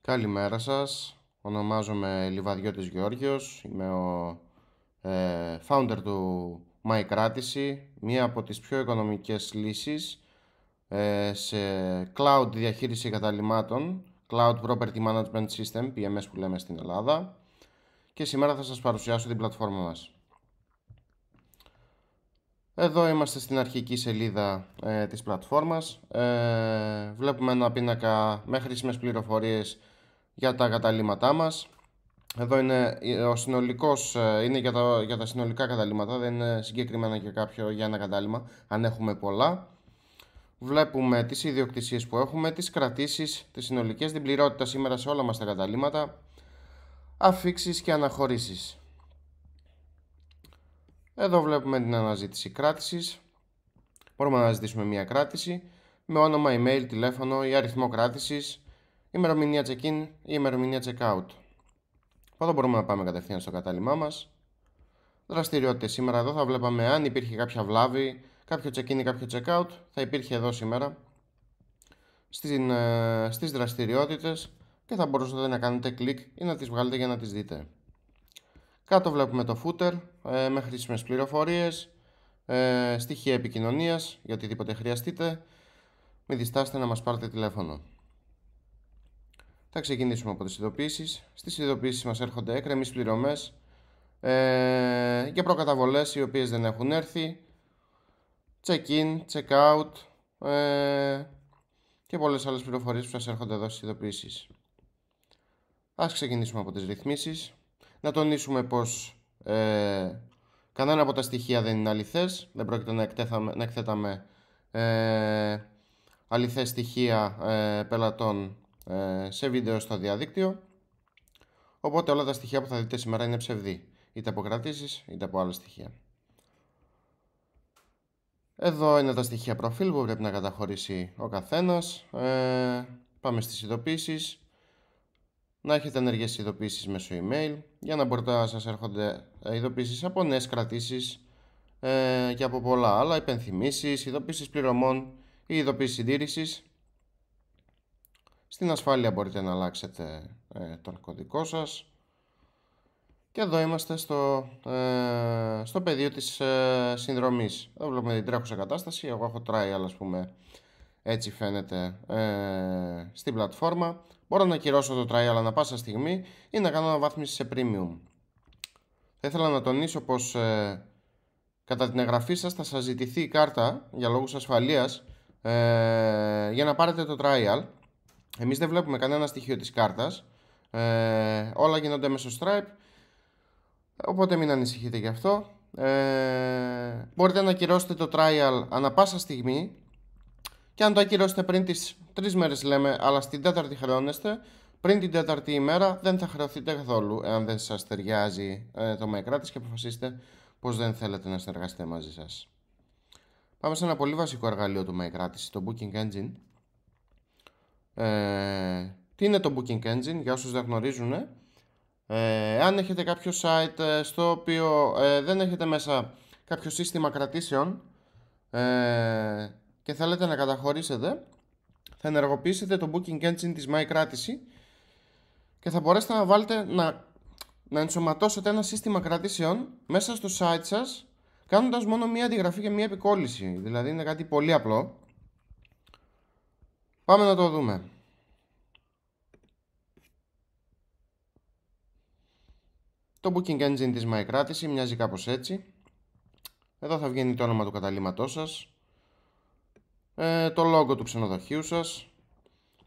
Καλημέρα σας, ονομάζομαι Λιβαδιώτης Γεώργιος, είμαι ο founder του MyCratici, μία από τις πιο οικονομικές λύσεις σε cloud διαχείριση καταλυμάτων, Cloud Property Management System, PMS που λέμε στην Ελλάδα, και σήμερα θα σας παρουσιάσω την πλατφόρμα μας. Εδώ είμαστε στην αρχική σελίδα της πλατφόρμας. Βλέπουμε ένα πίνακα με χρήσιμες πληροφορίες για τα καταλύματά μας. Εδώ είναι ο συνολικός, είναι για τα συνολικά καταλύματα, δεν είναι συγκεκριμένα για ένα κατάλυμα, αν έχουμε πολλά. Βλέπουμε τις ιδιοκτησίες που έχουμε, τις κρατήσεις, τις συνολικές, την πληρότητα σήμερα σε όλα μας τα καταλύματα, αφίξεις και αναχωρήσεις. Εδώ βλέπουμε την αναζήτηση κράτησης. Μπορούμε να αναζητήσουμε μια κράτηση με όνομα, email, τηλέφωνο ή αριθμό κράτησης, ημερομηνία check-in ή ημερομηνία check-out. Εδώ μπορούμε να πάμε κατευθείαν στο κατάλημά μας. Δραστηριότητες σήμερα. Εδώ θα βλέπαμε αν υπήρχε κάποια βλάβη, κάποιο check-in ή κάποιο check-out. Θα υπήρχε εδώ σήμερα στις δραστηριότητες και θα μπορούσατε να κάνετε κλικ ή να τις βγάλετε για να τις δείτε. Κάτω βλέπουμε το footer με χρήσιμες πληροφορίες, στοιχεία επικοινωνίας για οτιδήποτε χρειαστείτε. Μην διστάσετε να μας πάρετε τηλέφωνο. Θα ξεκινήσουμε από τις ειδοποιήσεις. Στις ειδοποιήσεις μας έρχονται εκκρεμείς πληρωμές για προκαταβολές οι οποίες δεν έχουν έρθει, check-in, check-out και πολλές άλλες πληροφορίες που σας έρχονται εδώ στις ειδοποιήσεις. Ας ξεκινήσουμε από τις ρυθμίσεις. Να τονίσουμε πως κανένα από τα στοιχεία δεν είναι αληθές. Δεν πρόκειται να εκθέταμε αληθές στοιχεία πελατών σε βίντεο στο διαδίκτυο. Οπότε όλα τα στοιχεία που θα δείτε σήμερα είναι ψευδή, είτε από κρατήσεις είτε από άλλα στοιχεία. Εδώ είναι τα στοιχεία προφίλ που πρέπει να καταχωρήσει ο καθένας. Πάμε στις ειδοποιήσεις. Να έχετε ενεργές ειδοποιήσεις μέσω email για να μπορείτε να σας έρχονται ειδοποιήσεις από νέες κρατήσεις και από πολλά άλλα, υπενθυμίσεις, ειδοποιήσεις πληρωμών ή ειδοποιήσεις συντήρησης. Στην ασφάλεια μπορείτε να αλλάξετε τον κωδικό σας. Και εδώ είμαστε στο πεδίο της συνδρομής. Εδώ βλέπουμε την τρέχουσα κατάσταση. Εγώ έχω trial, ας πούμε, έτσι φαίνεται στην πλατφόρμα. Μπορώ να ακυρώσω το trial ανά πάσα στιγμή ή να κάνω αναβάθμιση σε premium. Θα ήθελα να τονίσω πως κατά την εγγραφή σας θα σας ζητηθεί η κάρτα για λόγους ασφαλείας για να πάρετε το trial. Εμείς δεν βλέπουμε κανένα στοιχείο της κάρτας. Όλα γίνονται μέσω Stripe. Οπότε μην ανησυχείτε γι' αυτό. Μπορείτε να ακυρώσετε το trial ανά πάσα στιγμή. Και αν το ακυρώσετε πριν τις 3 μέρες λέμε, αλλά στην 4η χρεώνεστε, πριν την 4η ημέρα δεν θα χρεωθείτε καθόλου, εάν δεν σας ταιριάζει το MyCratici και αποφασίσετε πως δεν θέλετε να συνεργαστείτε μαζί σας. Πάμε σε ένα πολύ βασικό εργαλείο του MyCratici, το Booking Engine. Τι είναι το Booking Engine, για όσους δεν γνωρίζουν? Αν έχετε κάποιο site στο οποίο δεν έχετε μέσα κάποιο σύστημα κρατήσεων και θέλετε να καταχωρήσετε, θα ενεργοποιήσετε το Booking Engine της MyCratici και θα μπορέσετε να βάλετε να ενσωματώσετε ένα σύστημα κρατήσεων μέσα στο site σας, κάνοντας μόνο μία αντιγραφή και μία επικόλληση. Δηλαδή είναι κάτι πολύ απλό. Πάμε να το δούμε. Το Booking Engine της MyCratici μοιάζει κάπως έτσι. Εδώ θα βγαίνει το όνομα του καταλύματός σας, το logo του ξενοδοχείου σας,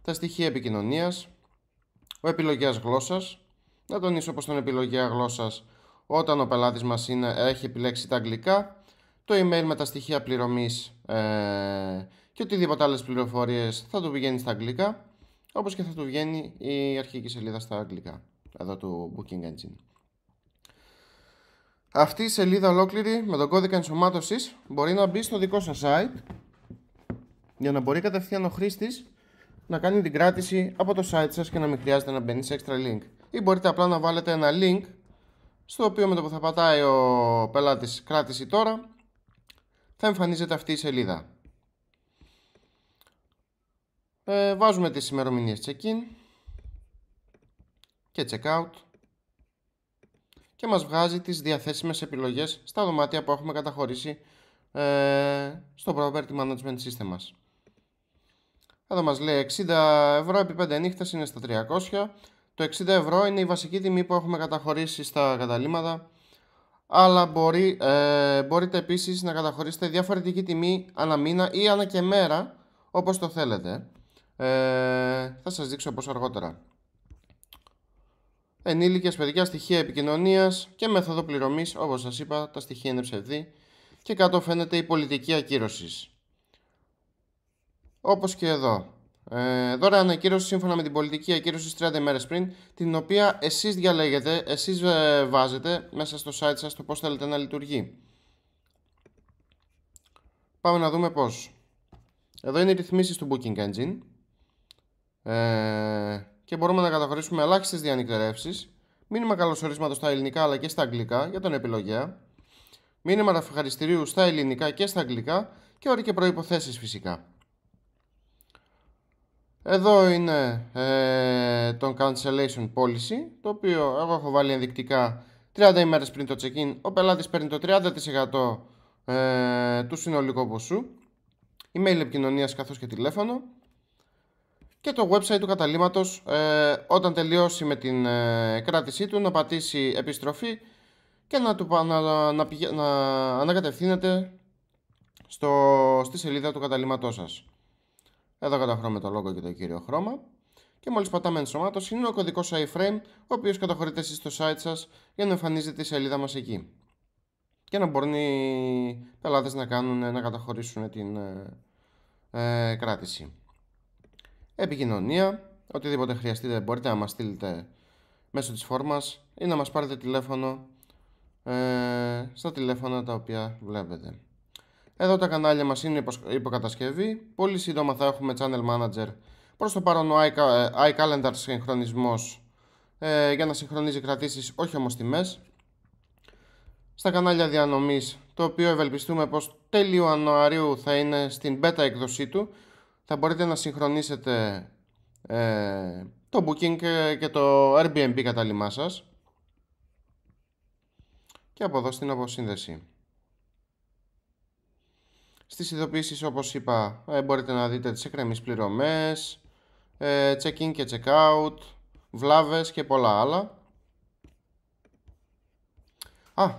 τα στοιχεία επικοινωνίας, ο επιλογέας γλώσσας. Να τονίσω πως τον επιλογέα γλώσσας, όταν ο πελάτης μας έχει επιλέξει τα αγγλικά, το email με τα στοιχεία πληρωμής και οτιδήποτε άλλες πληροφορίες θα του βγαίνει στα αγγλικά, όπως και θα του βγαίνει η αρχική σελίδα στα αγγλικά, εδώ του Booking Engine. Αυτή η σελίδα ολόκληρη με τον κώδικα ενσωμάτωσης μπορεί να μπει στο δικό σας site για να μπορεί κατευθείαν ο χρήστης να κάνει την κράτηση από το site σας και να μην χρειάζεται να μπαίνει σε extra link. Ή μπορείτε απλά να βάλετε ένα link στο οποίο με το που θα πατάει ο πελάτης κράτηση τώρα θα εμφανίζεται αυτή η σελίδα. Βάζουμε τις ημερομηνίες check-in. και checkout και μας βγάζει τις διαθέσιμες επιλογές στα δωμάτια που έχουμε καταχωρήσει στο Property Management System μας. Εδώ μας λέει 60 ευρώ επί 5 νύχτες είναι στα 300. Το 60 ευρώ είναι η βασική τιμή που έχουμε καταχωρήσει στα καταλύματα, αλλά μπορείτε επίσης να καταχωρήσετε διαφορετική τιμή ανά μήνα ή ανά και μέρα, όπως το θέλετε. Θα σας δείξω πώς αργότερα. Ενήλικες, παιδιά, στοιχεία επικοινωνίας και μέθοδο πληρωμής. Όπως σας είπα, τα στοιχεία είναι ψευδή. Και κάτω φαίνεται η πολιτική ακύρωσης. Όπως και εδώ. Δωρεάν ακύρωση σύμφωνα με την πολιτική ακύρωση 30 ημέρες πριν, την οποία εσείς διαλέγετε, εσείς βάζετε μέσα στο site σας το πώς θέλετε να λειτουργεί. Πάμε να δούμε πώς. Εδώ είναι οι ρυθμίσεις του Booking Engine. Και μπορούμε να καταχωρήσουμε ελάχιστες διανυκτερεύσεις, μήνυμα καλωσορίσματος στα ελληνικά αλλά και στα αγγλικά για τον επιλογέα, μήνυμα ευχαριστηρίου στα ελληνικά και στα αγγλικά και όροι και προϋποθέσεις φυσικά. Εδώ είναι το cancellation policy, το οποίο εγώ έχω βάλει ενδεικτικά 30 ημέρες πριν το check-in. Ο πελάτης παίρνει το 30% του συνολικού ποσού, email επικοινωνίας καθώς και τηλέφωνο. Και το website του καταλύματος, όταν τελειώσει με την κράτησή του, να πατήσει επιστροφή και να ανακατευθύνεται στη σελίδα του καταλύματός σας. Εδώ καταχρώμε το logo και το κύριο χρώμα. Και μόλις πατάμε ενσωμάτωση, είναι ο κωδικός iframe, ο οποίος καταχωρείται εσείς στο site σας για να εμφανίζεται η σελίδα μας εκεί. Και να μπορούν οι πελάτες να καταχωρήσουν την κράτηση. Επικοινωνία, οτιδήποτε χρειαστείτε μπορείτε να μας στείλετε μέσω της φόρμας ή να μας πάρετε τηλέφωνο στα τηλέφωνα τα οποία βλέπετε. Εδώ τα κανάλια μας είναι υποκατασκευή. Πολύ σύντομα θα έχουμε Channel Manager. Προς το παρόν ο iCalendar συγχρονισμός για να συγχρονίζει κρατήσεις, όχι όμως τιμές. Στα κανάλια διανομής, το οποίο ευελπιστούμε πως τέλειο Ιανουαρίου θα είναι στην beta έκδοσή του, θα μπορείτε να συγχρονίσετε το Booking και το Airbnb κατάλημά σας. Και από εδώ στην αποσύνδεση. Στις ειδοποιήσεις, όπως είπα, μπορείτε να δείτε τις εκκρεμείς πληρωμές, check-in και check-out, βλάβες και πολλά άλλα.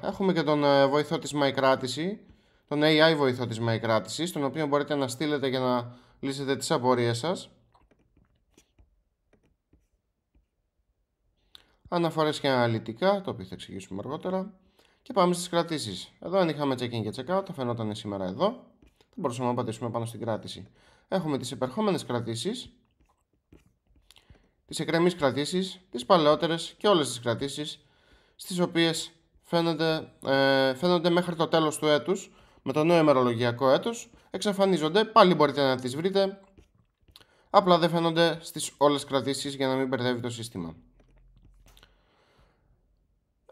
Έχουμε και τον βοηθό της MyKrάτηση, τον AI βοηθό της MyKrάτησης, τον οποίο μπορείτε να στείλετε για να λύσετε τις απορίες σας. Αναφορές και αναλυτικά, το οποίο θα εξηγήσουμε αργότερα. Και πάμε στις κρατήσεις. Εδώ αν είχαμε check-in και check-out, θα φαινόταν σήμερα εδώ. Θα μπορούσαμε να πατήσουμε πάνω στην κράτηση. Έχουμε τις επερχόμενες κρατήσεις, τις εκκρεμείς κρατήσεις, τις παλαιότερες και όλες τις κρατήσεις, στις οποίες φαίνονται μέχρι το τέλος του έτους, με το νέο ημερολογιακό έτος, εξαφανίζονται. Πάλι μπορείτε να τις βρείτε, απλά δεν φαίνονται στις όλες κρατήσεις για να μην μπερδεύει το σύστημα.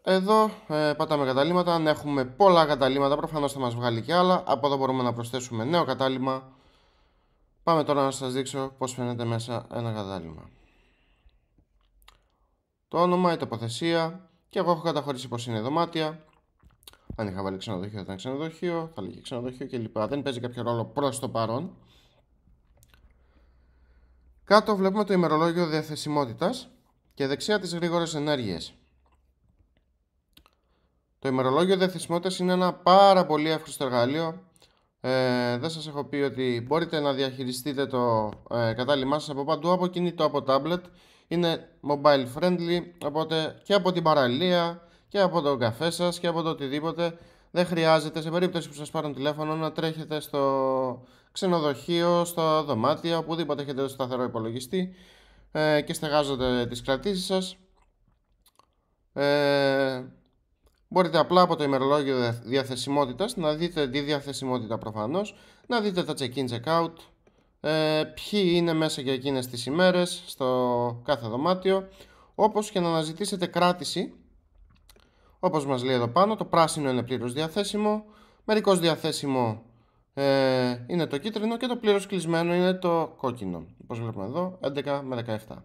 Εδώ πατάμε καταλύματα. Αν έχουμε πολλά καταλύματα, προφανώς θα μας βγάλει και άλλα. Από εδώ μπορούμε να προσθέσουμε νέο κατάλυμα. Πάμε τώρα να σας δείξω πώς φαίνεται μέσα ένα κατάλυμα. Το όνομα, η τοποθεσία. Και εγώ έχω καταχωρήσει πως είναι δωμάτια. Αν είχα βάλει ξενοδοχείο θα ήταν ξενοδοχείο, θα λέγει ξενοδοχείο κλπ. Δεν παίζει κάποιο ρόλο προς το παρόν. Κάτω βλέπουμε το ημερολόγιο διαθεσιμότητας και δεξιά τις γρήγορες ενέργειες. Το ημερολόγιο διαθεσιμότητας είναι ένα πάρα πολύ εύχριστο εργαλείο. Δεν σας έχω πει ότι μπορείτε να διαχειριστείτε το κατάλημά σας από παντού, από κινητό, από tablet. Είναι mobile friendly, οπότε και από την παραλία και από τον καφέ σας και από το οτιδήποτε. Δεν χρειάζεται σε περίπτωση που σας πάρουν τηλέφωνο να τρέχετε στο ξενοδοχείο, στο δωμάτιο, οπουδήποτε έχετε το σταθερό υπολογιστή και στεγάζετε τις κρατήσεις σας. Μπορείτε απλά από το ημερολόγιο διαθεσιμότητας να δείτε τη διαθεσιμότητα προφανώς, να δείτε τα check-in, check-out, ποιοι είναι μέσα για εκείνες τις ημέρες στο κάθε δωμάτιο, όπως και να αναζητήσετε κράτηση, όπως μας λέει εδώ πάνω. Το πράσινο είναι πλήρως διαθέσιμο, μερικώς διαθέσιμο είναι το κίτρινο και το πλήρως κλεισμένο είναι το κόκκινο, όπως βλέπουμε εδώ, 11 με 17.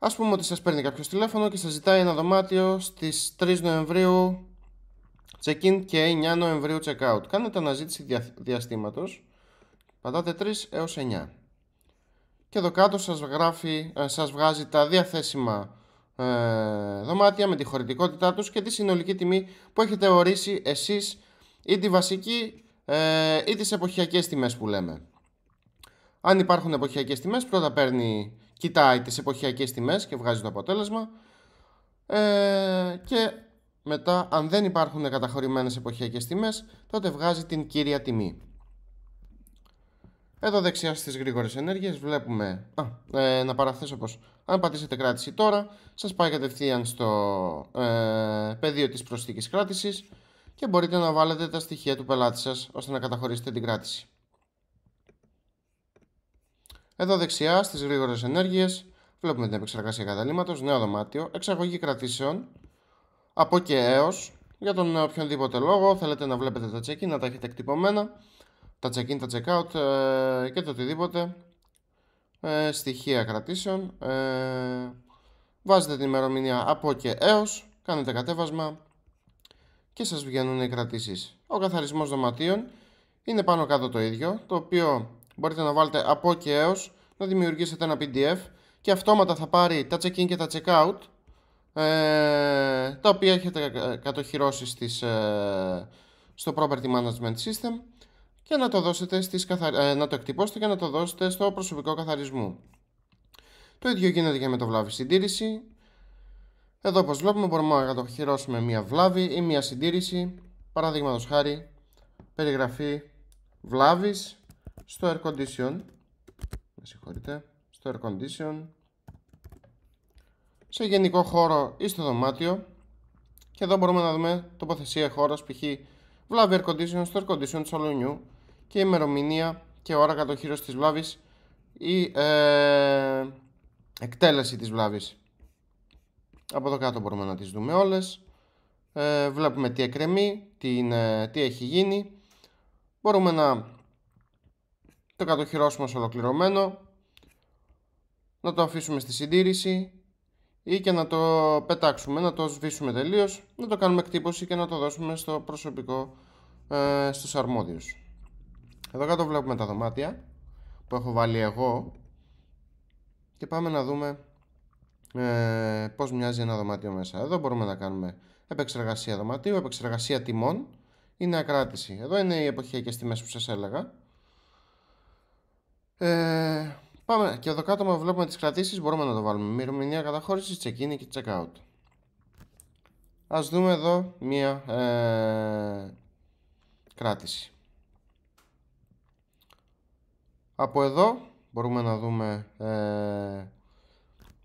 Ας πούμε ότι σας παίρνει κάποιος τηλέφωνο και σας ζητάει ένα δωμάτιο στις 3 Νοεμβρίου check-in και 9 Νοεμβρίου check-out. Κάνετε αναζήτηση διαστήματος, πατάτε 3 έως 9. Και εδώ κάτω σας βγάζει τα διαθέσιμα δωμάτια με τη χωρητικότητά τους και τη συνολική τιμή που έχετε ορίσει εσείς, ή τη βασική ή τις εποχιακές τιμές που λέμε. Αν υπάρχουν εποχιακές τιμές, πρώτα κοιτάει τις εποχιακές τιμές και βγάζει το αποτέλεσμα, και μετά, αν δεν υπάρχουν καταχωρημένες εποχιακές τιμές, τότε βγάζει την κύρια τιμή. Εδώ δεξιά στις γρήγορες ενέργειες βλέπουμε, να παραθέσω πως αν πατήσετε κράτηση τώρα, σας πάει κατευθείαν στο πεδίο της προσθήκης κράτησης και μπορείτε να βάλετε τα στοιχεία του πελάτη σας ώστε να καταχωρήσετε την κράτηση. Εδώ δεξιά στις γρήγορες ενέργειες βλέπουμε την επεξεργασία καταλύματος, νέο δωμάτιο, εξαγωγή κρατήσεων, από και έως. Για τον οποιονδήποτε λόγο θέλετε να βλέπετε τα check-in, να τα έχετε εκτυπωμένα, τα check-in, τα check-out και το οτιδήποτε, στοιχεία κρατήσεων, βάζετε την ημερομηνία από και έως, κάνετε κατέβασμα και σας βγαίνουν οι κρατήσεις. Ο καθαρισμός δωματίων είναι πάνω κάτω το ίδιο, το οποίο μπορείτε να βάλετε από και έως, να δημιουργήσετε ένα PDF και αυτόματα θα πάρει τα check-in και τα check-out, τα οποία έχετε κατοχυρώσει στο Property Management System, και να το δώσετε να το εκτυπώσετε και να το δώσετε στο προσωπικό καθαρισμού. Το ίδιο γίνεται και με το βλάβη συντήρηση. Εδώ όπως βλέπουμε μπορούμε να κατοχυρώσουμε μία βλάβη ή μία συντήρηση. Παραδείγματος χάρη, περιγραφή βλάβης στο air condition. Στο air condition, σε γενικό χώρο ή στο δωμάτιο. Και εδώ μπορούμε να δούμε τοποθεσία χώρος, π.χ. βλάβη air condition στο air condition του σαλονιού και ημερομηνία και ώρα κατοχύρωσης της βλάβης ή εκτέλεση της βλάβης. Από εδώ κάτω μπορούμε να τις δούμε όλες. Βλέπουμε τι εκκρεμεί, τι έχει γίνει. Μπορούμε να το κατοχυρώσουμε ως ολοκληρωμένο, να το αφήσουμε στη συντήρηση ή και να το πετάξουμε, να το σβήσουμε τελείως, να το κάνουμε εκτύπωση και να το δώσουμε στο προσωπικό, στους αρμόδιους. Εδώ κάτω βλέπουμε τα δωμάτια που έχω βάλει εγώ και πάμε να δούμε πώς μοιάζει ένα δωμάτιο μέσα. Εδώ μπορούμε να κάνουμε επεξεργασία δωματίου, επεξεργασία τιμών ή νέα κράτηση. Εδώ είναι οι εποχιακές τιμές που σας έλεγα. Πάμε και εδώ κάτω βλέπουμε τις κρατήσεις, μπορούμε να το βάλουμε ημερομηνία καταχώρησης, check-in και check-out. Ας δούμε εδώ μία κράτηση. Από εδώ μπορούμε να δούμε,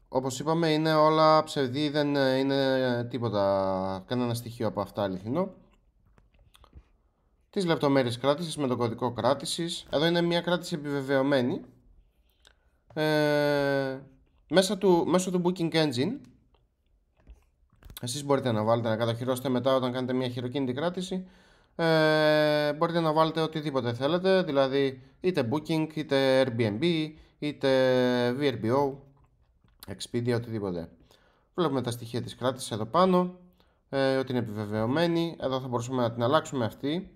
όπως είπαμε, είναι όλα ψευδή, δεν είναι τίποτα, κανένα στοιχείο από αυτά αληθινό. Τις λεπτομέρειες κράτησης με τον κωδικό κράτησης. Εδώ είναι μια κράτηση επιβεβαιωμένη μέσω του Booking Engine. Εσείς μπορείτε να βάλετε, να καταχειρώσετε μετά όταν κάνετε μια χειροκίνητη κράτηση. Μπορείτε να βάλετε οτιδήποτε θέλετε, δηλαδή είτε Booking, είτε Airbnb, είτε VRBO, Expedia, οτιδήποτε. Βλέπουμε τα στοιχεία της κράτησης εδώ πάνω, ότι είναι επιβεβαιωμένη. Εδώ θα μπορούσαμε να την αλλάξουμε αυτή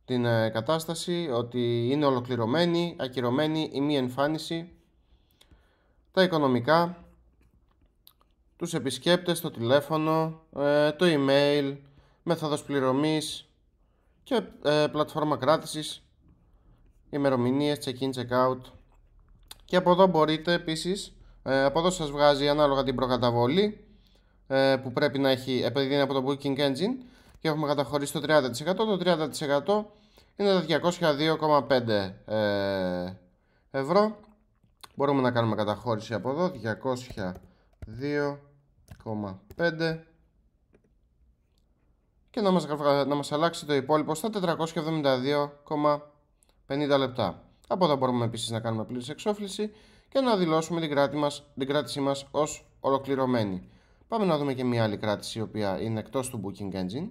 την κατάσταση, ότι είναι ολοκληρωμένη, ακυρωμένη ή μη εμφάνιση. Τα οικονομικά, τους επισκέπτες, το τηλέφωνο, το email, μέθοδος πληρωμής και πλατφόρμα κράτησης, ημερομηνίες, check-in, check-out. Και από εδώ μπορείτε επίσης, από εδώ σας βγάζει ανάλογα την προκαταβολή που πρέπει να έχει, επειδή είναι από το Booking Engine και έχουμε καταχωρήσει το 30%. Το 30% είναι τα 202,5 ευρώ. Μπορούμε να κάνουμε καταχώρηση από εδώ, 202,5, και να μας αλλάξει το υπόλοιπο στα 472,50 λεπτά. Από εδώ μπορούμε επίσης να κάνουμε πλήρης εξόφληση και να δηλώσουμε την κράτησή μας ως ολοκληρωμένη. Πάμε να δούμε και μια άλλη κράτηση η οποία είναι εκτός του Booking Engine.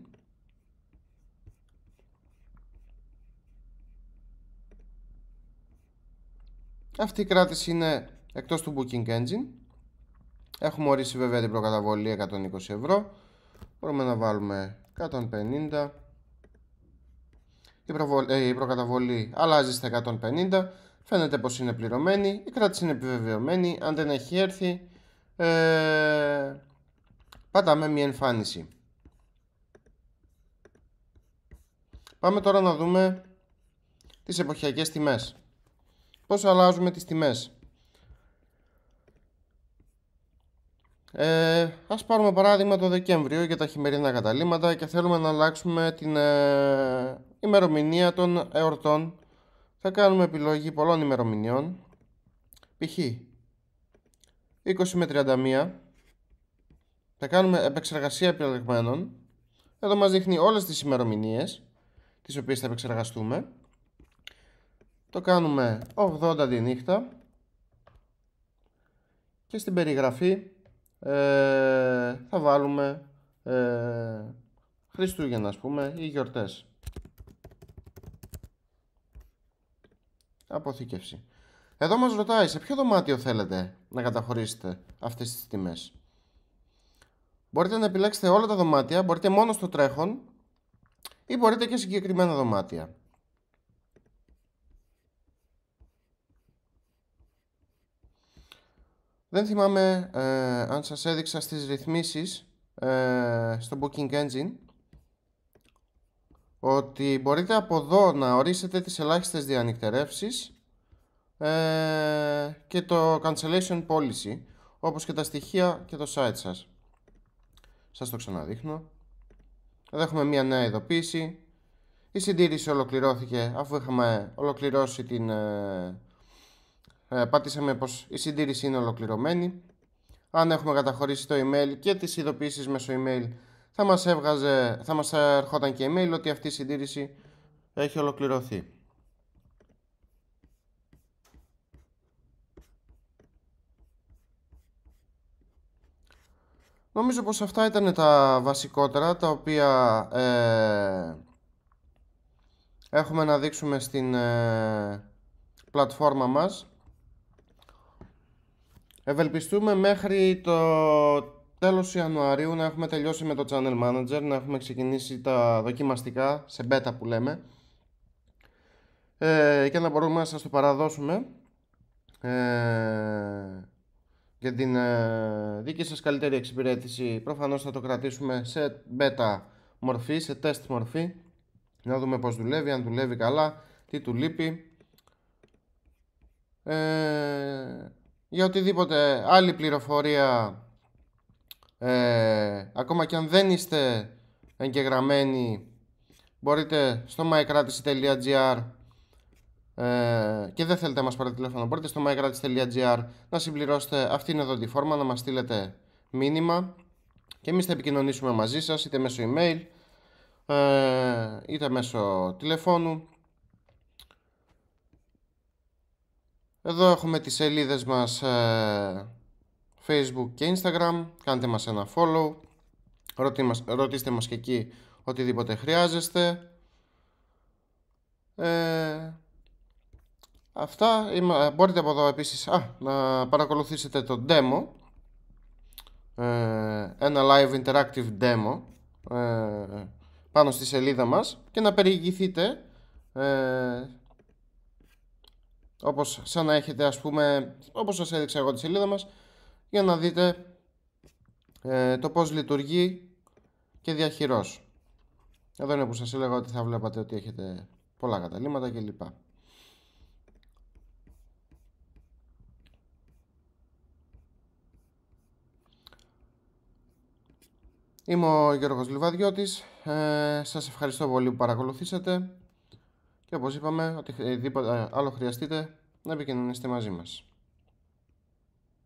Αυτή η κράτηση είναι εκτός του Booking Engine. Έχουμε ορίσει βέβαια την προκαταβολή 120 ευρώ. Μπορούμε να βάλουμε 150. Η προκαταβολή αλλάζει στα 150. Φαίνεται πως είναι πληρωμένη. Η κράτηση είναι επιβεβαιωμένη. Αν δεν έχει έρθει, πατάμε μια εμφάνιση. Πάμε τώρα να δούμε τις εποχιακές τιμές. Πώς αλλάζουμε τις τιμές. Ας πάρουμε παράδειγμα το Δεκέμβριο για τα χειμερινά καταλύματα και θέλουμε να αλλάξουμε την ημερομηνία των εορτών. Θα κάνουμε επιλογή πολλών ημερομηνιών, π.χ. 20 με 31. Θα κάνουμε επεξεργασία επιλεγμένων. Εδώ μας δείχνει όλες τις ημερομηνίες τις οποίες θα επεξεργαστούμε. Το κάνουμε 80 τη νύχτα και στην περιγραφή θα βάλουμε Χριστούγεννα, ας πούμε, ή γιορτές. Αποθήκευση. Εδώ μας ρωτάει σε ποιο δωμάτιο θέλετε να καταχωρήσετε αυτές τις τιμές. Μπορείτε να επιλέξετε όλα τα δωμάτια, μπορείτε μόνο στο τρέχον ή μπορείτε και συγκεκριμένα δωμάτια. Δεν θυμάμαι αν σας έδειξα στις ρυθμίσεις στο Booking Engine ότι μπορείτε από εδώ να ορίσετε τις ελάχιστες διανυκτερεύσεις και το cancellation policy, όπως και τα στοιχεία και το site σας. Σας το ξαναδείχνω. Εδώ έχουμε μια νέα ειδοποίηση. Η συντήρηση ολοκληρώθηκε αφού είχαμε ολοκληρώσει την... πατήσαμε πως η συντήρηση είναι ολοκληρωμένη. Αν έχουμε καταχωρήσει το email και τις ειδοποίησεις μέσω email, θα μας ερχόταν και email ότι αυτή η συντήρηση έχει ολοκληρωθεί. Νομίζω πως αυτά ήταν τα βασικότερα τα οποία έχουμε να δείξουμε στην πλατφόρμα μας. Ευελπιστούμε μέχρι το τέλος Ιανουαρίου να έχουμε τελειώσει με το Channel Manager, να έχουμε ξεκινήσει τα δοκιμαστικά σε beta που λέμε και να μπορούμε να σας το παραδώσουμε για την δική σας καλύτερη εξυπηρέτηση. Προφανώς θα το κρατήσουμε σε beta μορφή, σε test μορφή, να δούμε πώς δουλεύει, αν δουλεύει καλά, τι του λείπει. Για οτιδήποτε άλλη πληροφορία, ακόμα και αν δεν είστε εγγεγραμμένοι, μπορείτε στο mykratis.gr και δεν θέλετε να μας πάρετε τηλέφωνο, μπορείτε στο mykratis.gr να συμπληρώσετε αυτήν εδώ τη φόρμα, να μας στείλετε μήνυμα και εμείς θα επικοινωνήσουμε μαζί σας είτε μέσω email είτε μέσω τηλεφώνου. Εδώ έχουμε τις σελίδες μας Facebook και Instagram. Κάντε μας ένα follow. Ρωτήστε μας και εκεί οτιδήποτε χρειάζεστε. Αυτά. Μπορείτε από εδώ επίσης να παρακολουθήσετε το demo. Ένα live interactive demo πάνω στη σελίδα μας και να περιηγηθείτε όπως σαν να έχετε, ας πούμε, όπως σας έδειξα εγώ τη σελίδα μας, για να δείτε το πώς λειτουργεί και διαχειρός. Εδώ είναι που σας έλεγα ότι θα βλέπατε ότι έχετε πολλά καταλύματα κλπ. Είμαι ο Γιώργος Λιβαδιώτης. Σας ευχαριστώ πολύ που παρακολουθήσατε και όπως είπαμε, οτιδήποτε άλλο χρειαστείτε να επικοινωνήσετε μαζί μας.